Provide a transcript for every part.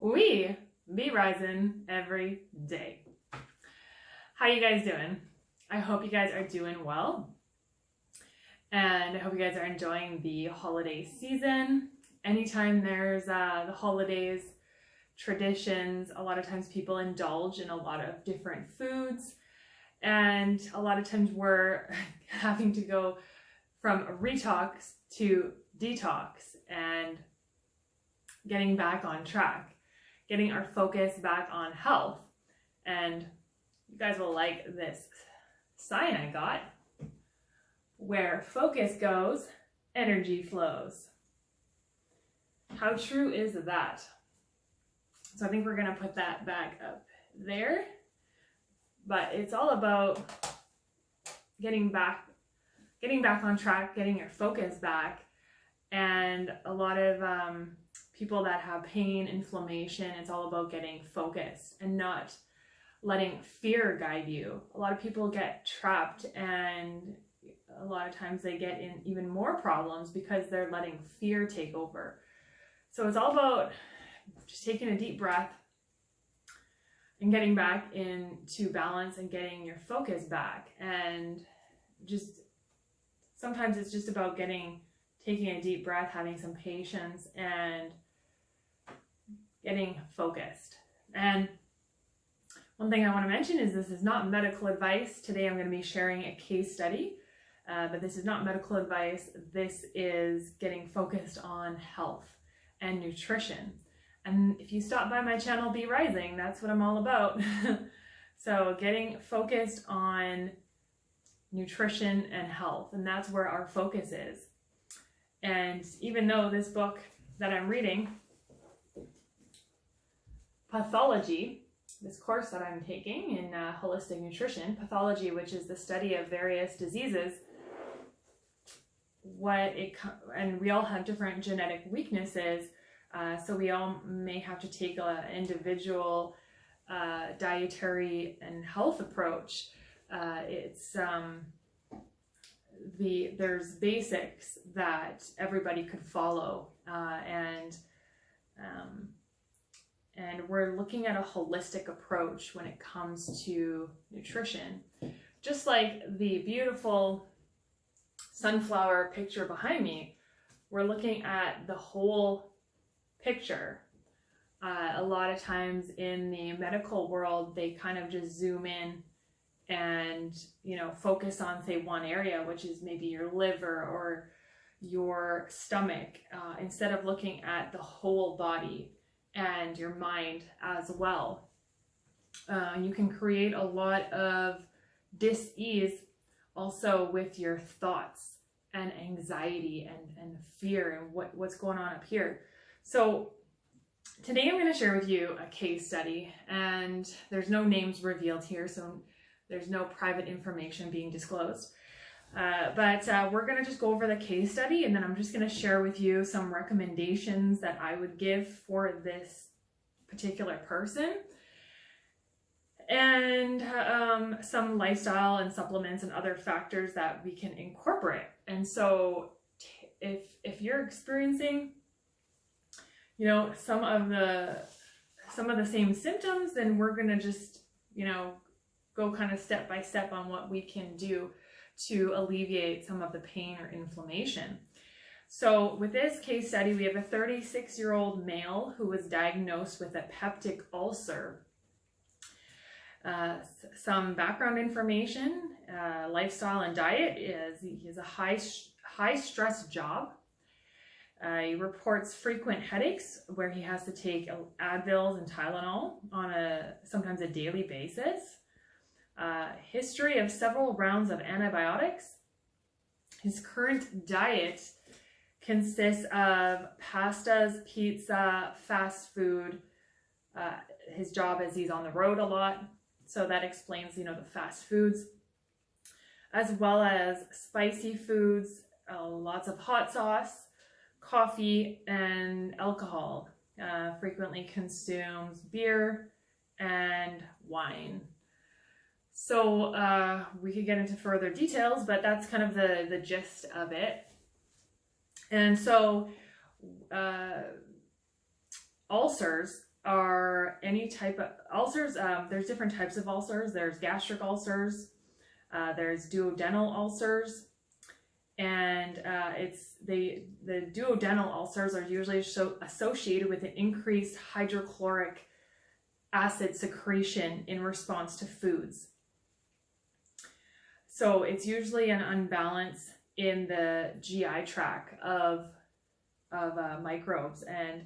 We be rising every day. How you guys doing? I hope you guys are doing well. And I hope you guys are enjoying the holiday season. Anytime there's the holidays, traditions, a lot of times people indulge in a lot of different foods. And a lot of times we're having to go from a retox to detox and getting back on track, getting our focus back on health. And you guys will like this sign I got. Where focus goes, energy flows. How true is that? So I think we're going to put that back up there. But it's all about getting back on track, getting your focus back. And a lot of people that have pain, inflammation, it's all about getting focused and not letting fear guide you. A lot of people get trapped, and a lot of times they get in even more problems because they're letting fear take over. So it's all about just taking a deep breath and getting back into balance and getting your focus back. And just sometimes it's just about taking a deep breath, having some patience, and getting focused. And one thing I want to mention is this is not medical advice. Today I'm going to be sharing a case study, but this is not medical advice. This is getting focused on health and nutrition. And if you stop by my channel, Be Rising, that's what I'm all about. So getting focused on nutrition and health, and that's where our focus is. And even though this book that I'm reading, Pathology, this course that I'm taking in holistic nutrition, pathology, which is the study of various diseases, and we all have different genetic weaknesses, so we all may have to take an individual dietary and health approach. There's basics that everybody could follow, and we're looking at a holistic approach when it comes to nutrition. Just like the beautiful sunflower picture behind me, we're looking at the whole picture. A lot of times in the medical world, they kind of just zoom in and, focus on, say, one area, which is maybe your liver or your stomach, instead of looking at the whole body and your mind as well. You can create a lot of dis-ease also with your thoughts and anxiety and fear and what's going on up here. So today I'm going to share with you a case study, and there's no names revealed here, so there's no private information being disclosed. But we're going to just go over the case study, and then I'm just going to share with you some recommendations that I would give for this particular person, and some lifestyle and supplements and other factors that we can incorporate. And so if you're experiencing some of the same symptoms, then we're going to just go kind of step by step on what we can do to alleviate some of the pain or inflammation. So with this case study, we have a 36-year-old male who was diagnosed with a peptic ulcer. Some background information, lifestyle and diet is he has a high stress job. He reports frequent headaches where he has to take Advils and Tylenol on sometimes a daily basis. History of several rounds of antibiotics. His current diet consists of pastas, pizza, fast food. His job is he's on the road a lot, so that explains, the fast foods, as well as spicy foods, lots of hot sauce, coffee, and alcohol. Frequently consumes beer and wine. So we could get into further details, but that's kind of the gist of it. And so ulcers are any type of ulcers. There's different types of ulcers. There's gastric ulcers, there's duodenal ulcers, and the duodenal ulcers are usually associated with an increased hydrochloric acid secretion in response to foods. So it's usually an unbalance in the GI tract of microbes, and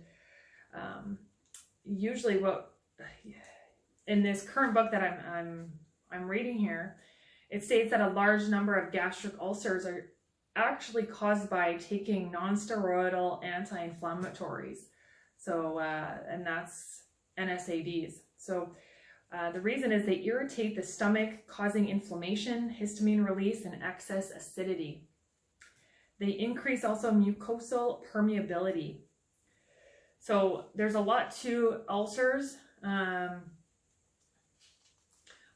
usually what in this current book that I'm reading here, it states that a large number of gastric ulcers are actually caused by taking non-steroidal anti-inflammatories. So and that's NSAIDs. So the reason is they irritate the stomach, causing inflammation, histamine release, and excess acidity. They increase also mucosal permeability. So there's a lot to ulcers. A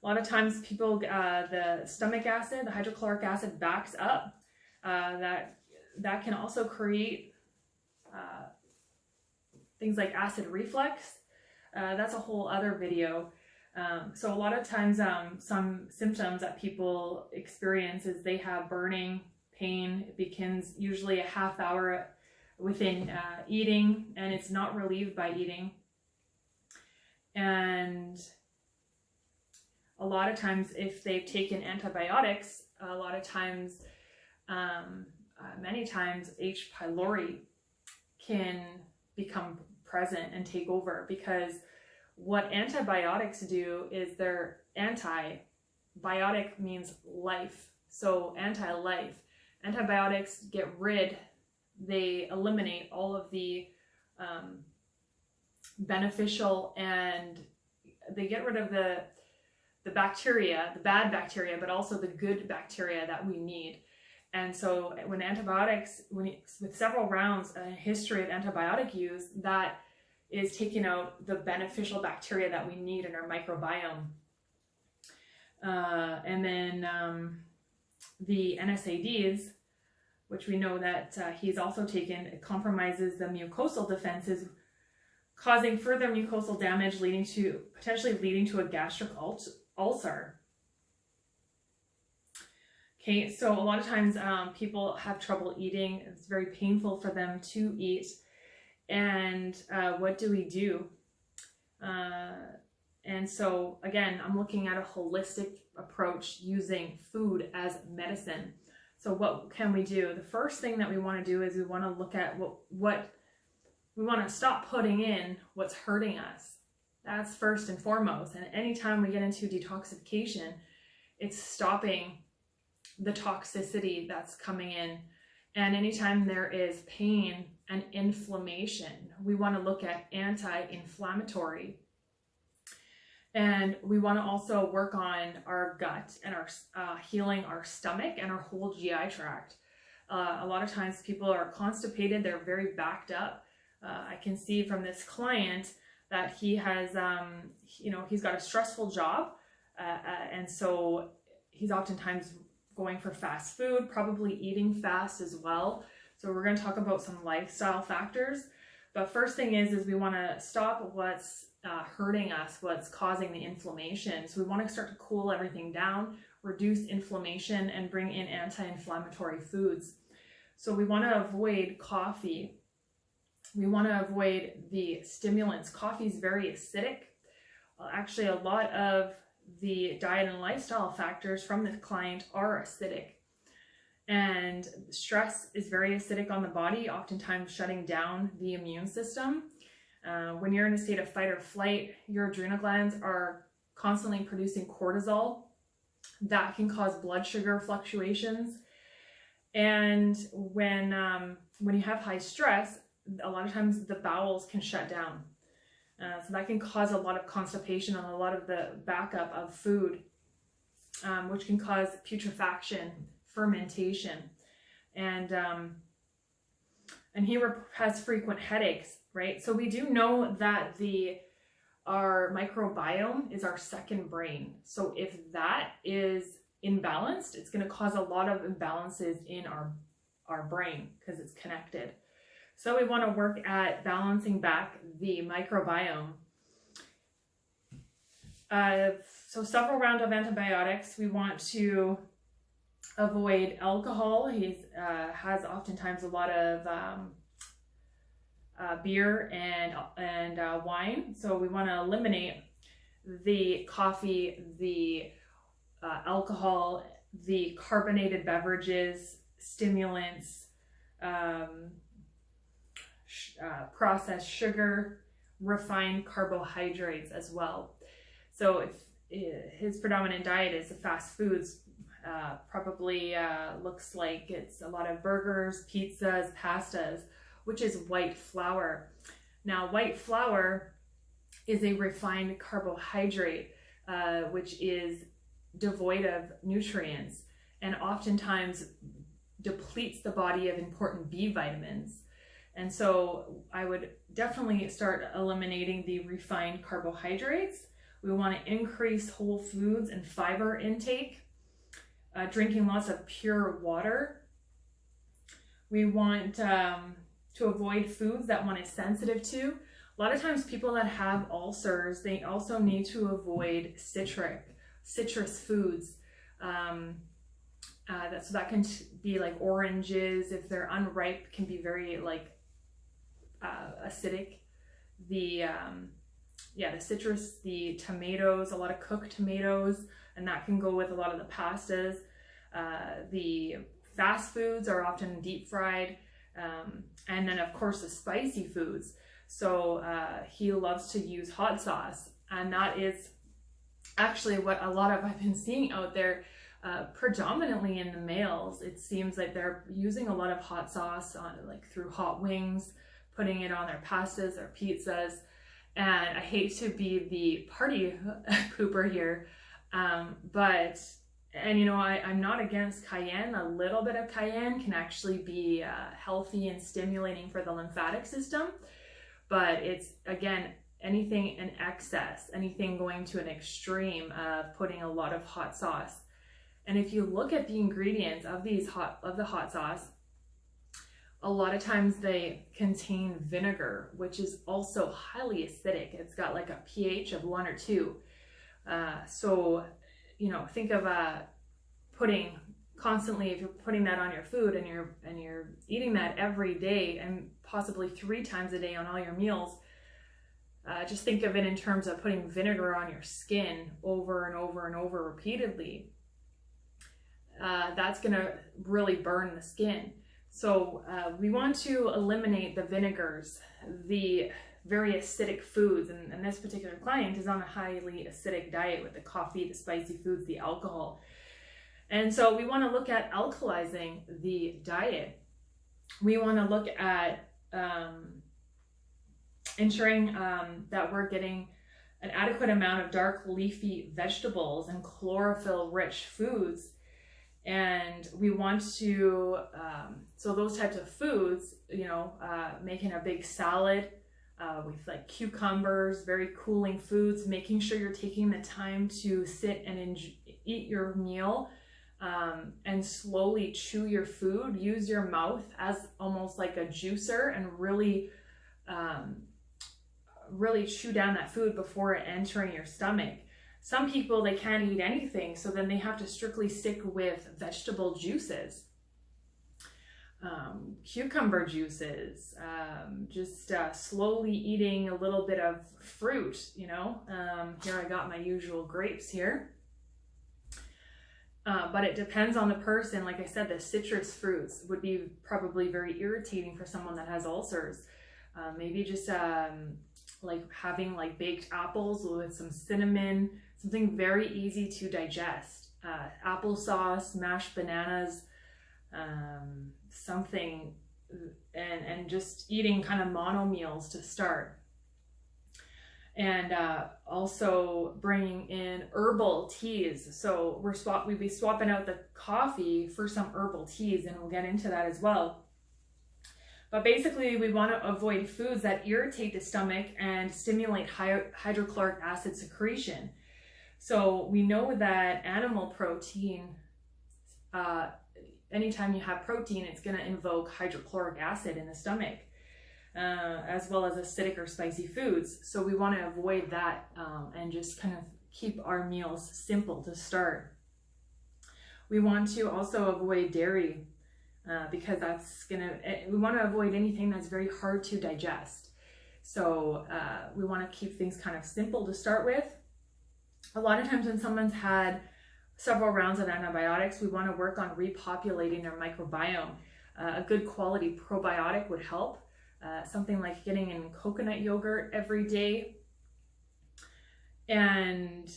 lot of times people, the stomach acid, the hydrochloric acid backs up. That can also create things like acid reflux. That's a whole other video. So a lot of times some symptoms that people experience is they have burning, pain. It begins usually a half hour within eating, and it's not relieved by eating. And a lot of times if they've taken antibiotics, a lot of times, many times H. pylori can become present and take over, because what antibiotics do is they're biotic means life. So anti-life. Antibiotics they eliminate all of the beneficial, and they get rid of the bacteria, the bad bacteria, but also the good bacteria that we need. And so when antibiotics, with several rounds, a history of antibiotic use, that is taking out the beneficial bacteria that we need in our microbiome. And then the NSAIDs, which we know that he's also taken, it compromises the mucosal defenses, causing further mucosal damage, potentially leading to a gastric ulcer. Okay, so a lot of times people have trouble eating. It's very painful for them to eat. And what do we do? And so again, I'm looking at a holistic approach using food as medicine. So what can we do? The first thing that we want to do is we want to look at what we want to stop putting in what's hurting us. That's first and foremost. And anytime we get into detoxification, it's stopping the toxicity that's coming in. And anytime there is pain and inflammation, we want to look at anti-inflammatory. And we want to also work on our gut and our healing our stomach and our whole GI tract. A lot of times people are constipated, they're very backed up. I can see from this client that he has, he's got a stressful job. And so he's oftentimes going for fast food, probably eating fast as well. So we're going to talk about some lifestyle factors. But first thing is we want to stop what's hurting us, what's causing the inflammation. So we want to start to cool everything down, reduce inflammation, and bring in anti-inflammatory foods. So we want to avoid coffee. We want to avoid the stimulants. Coffee is very acidic. Actually, a lot of the diet and lifestyle factors from the client are acidic. And stress is very acidic on the body, oftentimes shutting down the immune system. When you're in a state of fight or flight, your adrenal glands are constantly producing cortisol. That can cause blood sugar fluctuations. And when you have high stress, a lot of times the bowels can shut down. So that can cause a lot of constipation and a lot of the backup of food, which can cause putrefaction, fermentation, and he has frequent headaches, right? So we do know that our microbiome is our second brain. So if that is imbalanced, it's going to cause a lot of imbalances in our brain because it's connected. So we want to work at balancing back the microbiome. So several rounds of antibiotics. We want to avoid alcohol. He has oftentimes a lot of beer and wine. So we want to eliminate the coffee, the alcohol, the carbonated beverages, stimulants, processed sugar, refined carbohydrates as well. So if his predominant diet is the fast foods, probably looks like it's a lot of burgers, pizzas, pastas, which is white flour. Now, white flour is a refined carbohydrate, which is devoid of nutrients and oftentimes depletes the body of important B vitamins. And so I would definitely start eliminating the refined carbohydrates. We want to increase whole foods and fiber intake, drinking lots of pure water. We want to avoid foods that one is sensitive to. A lot of times people that have ulcers, they also need to avoid citrus foods. So that can be like oranges. If they're unripe, can be very like acidic. The citrus, the tomatoes, a lot of cooked tomatoes, and that can go with a lot of the pastas. The fast foods are often deep fried. And then of course the spicy foods. So he loves to use hot sauce, and that is actually what a lot of I've been seeing out there, predominantly in the males. It seems like they're using a lot of hot sauce on, like through hot wings, putting it on their pastas or pizzas. And I hate to be the party pooper here, and you know, I'm not against cayenne. A little bit of cayenne can actually be healthy and stimulating for the lymphatic system. But it's, again, anything in excess, anything going to an extreme of putting a lot of hot sauce. And if you look at the ingredients of the hot sauce, a lot of times they contain vinegar, which is also highly acidic. It's got like a pH of 1 or 2. So, you know, think of putting constantly, if you're putting that on your food and you're eating that every day and possibly 3 times a day on all your meals, just think of it in terms of putting vinegar on your skin over and over and over repeatedly. That's gonna really burn the skin. So we want to eliminate the vinegars, the very acidic foods, and this particular client is on a highly acidic diet with the coffee, the spicy foods, the alcohol. And so we want to look at alkalizing the diet. We want to look at ensuring that we're getting an adequate amount of dark leafy vegetables and chlorophyll-rich foods. And we want to, so those types of foods, you know, making a big salad with like cucumbers, very cooling foods, making sure you're taking the time to sit and eat your meal and slowly chew your food. Use your mouth as almost like a juicer and really, really chew down that food before entering your stomach. Some people, they can't eat anything, so then they have to strictly stick with vegetable juices, cucumber juices, just slowly eating a little bit of fruit, you know. Here I got my usual grapes here. But it depends on the person. Like I said, the citrus fruits would be probably very irritating for someone that has ulcers. Maybe just like having like baked apples with some cinnamon, something very easy to digest. Applesauce, mashed bananas, something, and just eating kind of mono meals to start. And also bringing in herbal teas. So we'll be swapping out the coffee for some herbal teas, and we'll get into that as well. But basically, we want to avoid foods that irritate the stomach and stimulate hydrochloric acid secretion. So we know that animal protein, anytime you have protein, it's going to invoke hydrochloric acid in the stomach, as well as acidic or spicy foods. So we want to avoid that and just kind of keep our meals simple to start. We want to also avoid dairy because we want to avoid anything that's very hard to digest. So we want to keep things kind of simple to start with. A lot of times when someone's had several rounds of antibiotics, we want to work on repopulating their microbiome. A good quality probiotic would help. Something like getting in coconut yogurt every day, and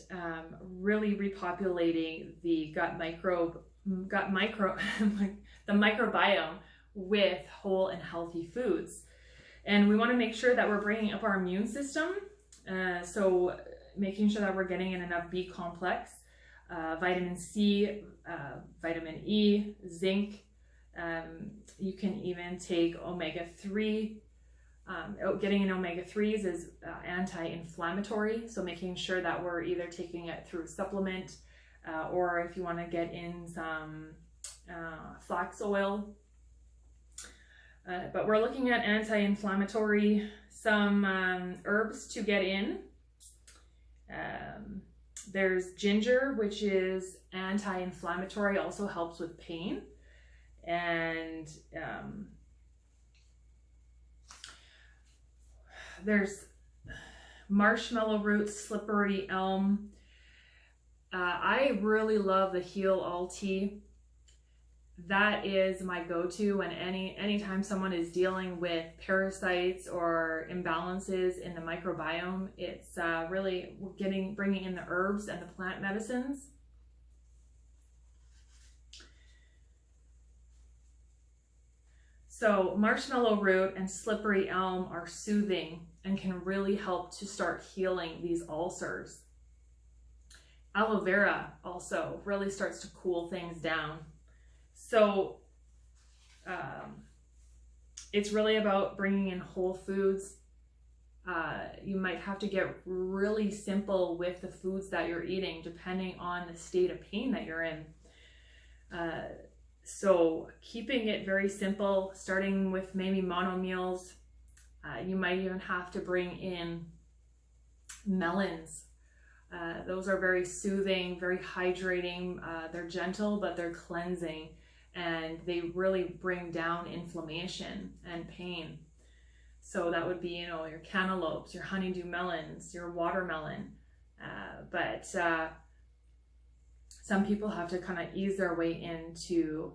really repopulating the the microbiome with whole and healthy foods. And we want to make sure that we're bringing up our immune system. So making sure that we're getting in enough B complex, vitamin C, vitamin E, zinc. You can even take omega-3. Getting in omega-3s is anti-inflammatory, so making sure that we're either taking it through supplement or if you want to get in some flax oil. But we're looking at anti-inflammatory, some herbs to get in. There's ginger, which is anti-inflammatory, also helps with pain. And there's marshmallow root, slippery elm. I really love the Heal All tea. That is my go-to when anytime someone is dealing with parasites or imbalances in the microbiome. It's really bringing in the herbs and the plant medicines. So marshmallow root and slippery elm are soothing and can really help to start healing these ulcers. Aloe vera also really starts to cool things down. So it's really about bringing in whole foods. You might have to get really simple with the foods that you're eating depending on the state of pain that you're in. So keeping it very simple, starting with maybe mono meals. You might even have to bring in melons. Those are very soothing, very hydrating. They're gentle, but they're cleansing, and they really bring down inflammation and pain. So that would be, your cantaloupes, your honeydew melons, your watermelon. But some people have to kind of ease their way into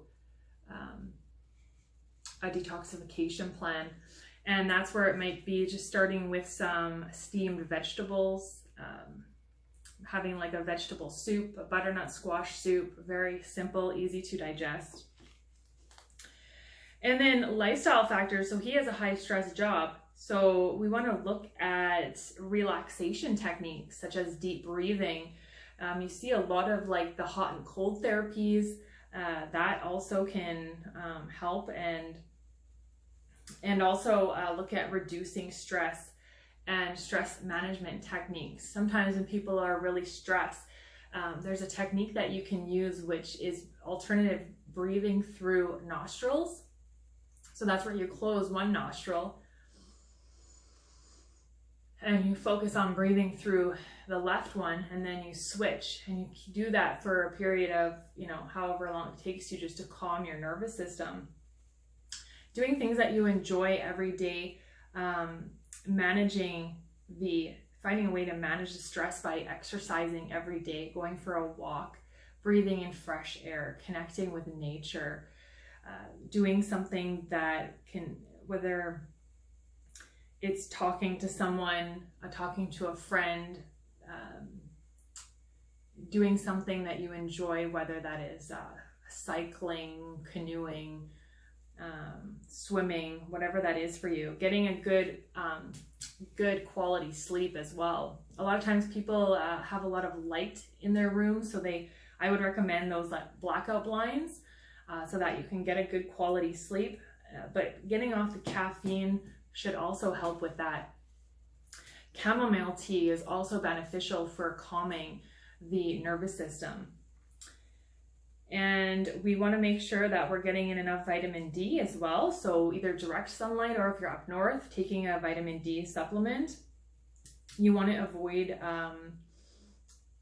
a detoxification plan. And that's where it might be just starting with some steamed vegetables, having like a vegetable soup, a butternut squash soup, very simple, easy to digest. And then lifestyle factors. So he has a high stress job. So we want to look at relaxation techniques such as deep breathing. You see a lot of like the hot and cold therapies that also can help, and also look at reducing stress and stress management techniques. Sometimes when people are really stressed, there's a technique that you can use, which is alternative breathing through nostrils. So that's where you close one nostril and you focus on breathing through the left one, and then you switch, and you do that for a period of, however long it takes you, just to calm your nervous system. Doing things that you enjoy every day, finding a way to manage the stress by exercising every day, going for a walk, breathing in fresh air, connecting with nature, doing something that can, whether it's talking to someone, talking to a friend, doing something that you enjoy, whether that is cycling, canoeing, swimming, whatever that is for you. Getting a good quality sleep as well. A lot of times people have a lot of light in their room, so I would recommend those blackout blinds so that you can get a good quality sleep. But getting off the caffeine should also help with that. Chamomile tea is also beneficial for calming the nervous system. And we want to make sure that we're getting in enough vitamin D as well. So either direct sunlight, or if you're up north, taking a vitamin D supplement. You want to avoid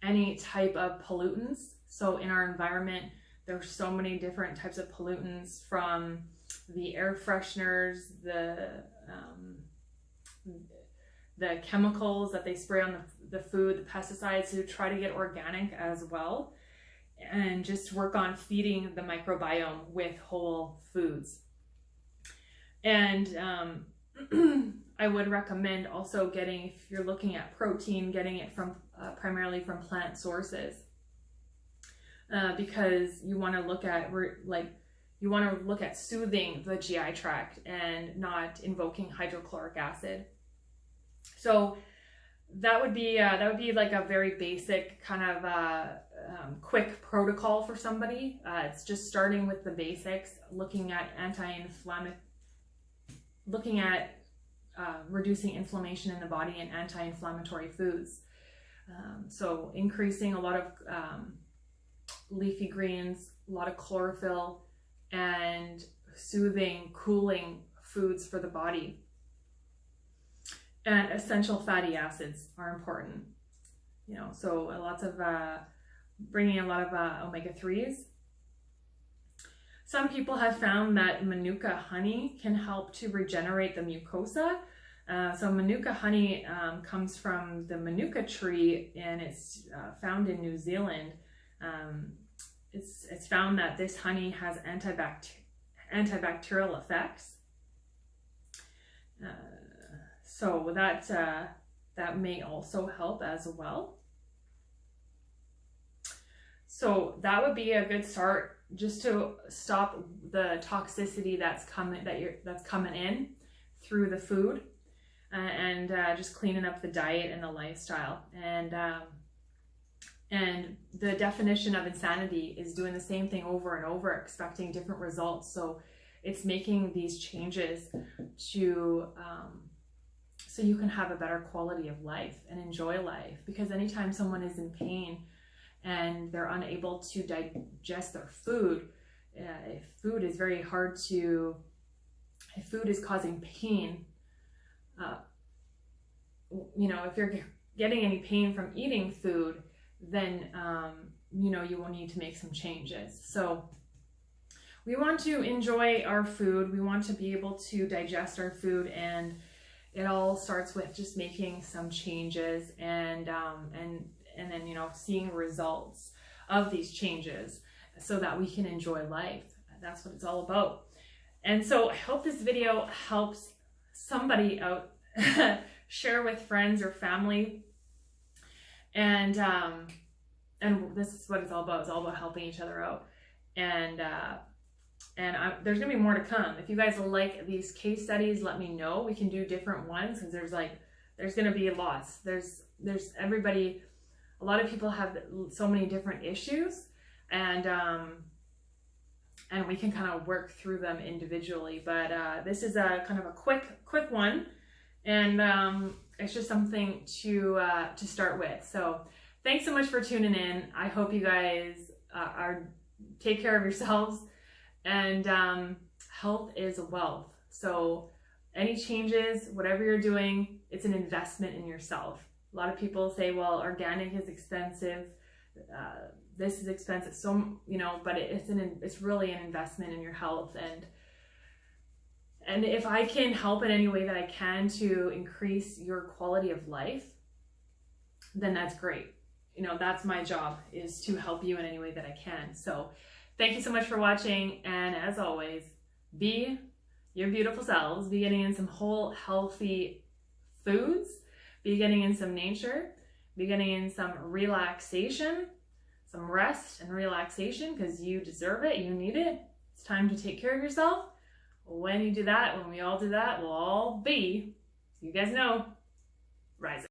any type of pollutants. So in our environment, there's so many different types of pollutants, from the air fresheners, the chemicals that they spray on the food, the pesticides, to try to get organic as well, and just work on feeding the microbiome with whole foods. And I would recommend also getting, if you're looking at protein, getting it from primarily from plant sources, because you want to look at soothing the GI tract and not invoking hydrochloric acid. So that would be like a very basic kind of quick protocol for somebody. It's just starting with the basics, looking at reducing inflammation in the body and anti-inflammatory foods. So increasing a lot of leafy greens, a lot of chlorophyll, and soothing, cooling foods for the body. And essential fatty acids are important, so lots of bringing a lot of omega-3s. Some people have found that Manuka honey can help to regenerate the mucosa. So Manuka honey comes from the Manuka tree, and it's found in New Zealand. It's found that this honey has antibacterial effects. So that may also help as well. So that would be a good start, just to stop the toxicity that's coming in through the food, and just cleaning up the diet and the lifestyle. And the definition of insanity is doing the same thing over and over, expecting different results. So it's making these changes to so you can have a better quality of life and enjoy life. Because anytime someone is in pain and they're unable to digest their food, if food is causing pain, if you're getting any pain from eating food, then you will need to make some changes. So we want to enjoy our food. We want to be able to digest our food, and it all starts with just making some changes and then seeing results of these changes so that we can enjoy life. That's what it's all about. And so I hope this video helps somebody out. Share with friends or family. And this is what it's all about. It's all about helping each other out. And there's gonna be more to come. If you guys like these case studies, let me know. We can do different ones, because there's gonna be lots. There's everybody. A lot of people have so many different issues, and we can kind of work through them individually. But this is a kind of a quick one, and it's just something to start with. So thanks so much for tuning in. I hope you guys take care of yourselves, and health is wealth. So any changes, whatever you're doing, it's an investment in yourself. A lot of people say, well, organic is expensive, this is expensive, so but it's really an investment in your health. And if I can help in any way that I can to increase your quality of life, then that's great. That's my job, is to help you in any way that I can. So thank you so much for watching. And as always, be your beautiful selves. Be getting in some whole healthy foods. Be getting in some nature. Be getting in some relaxation, some rest and relaxation, because you deserve it. You need it. It's time to take care of yourself. When you do that, when we all do that, we'll all be, you guys know, rising.